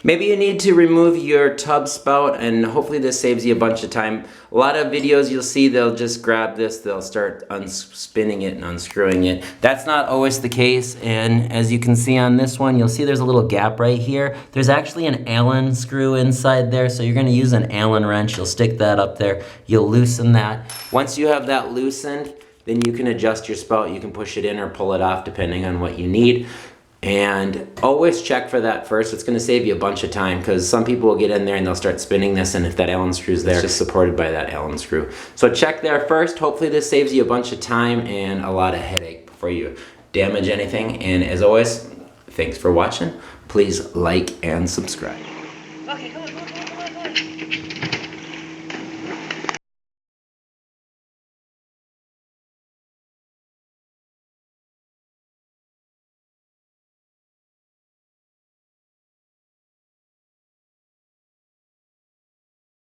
Maybe you need to remove your tub spout, and hopefully this saves you a bunch of time. A lot of videos you'll see, they'll just grab this, they'll start spinning it and unscrewing it. That's not always the case, and as you can see on this one, you'll see there's a little gap right here. There's actually an Allen screw inside there, so you're gonna use an Allen wrench. You'll stick that up there, you'll loosen that. Once you have that loosened, then you can adjust your spout. You can push it in or pull it off depending on what you need. And always check for that first. It's gonna save you a bunch of time because some people will get in there and they'll start spinning this, and if that Allen screw's there, it's just supported by that Allen screw. So check there first. Hopefully this saves you a bunch of time and a lot of headache before you damage anything. And as always, thanks for watching. Please like and subscribe. Okay, come on, come on, come on.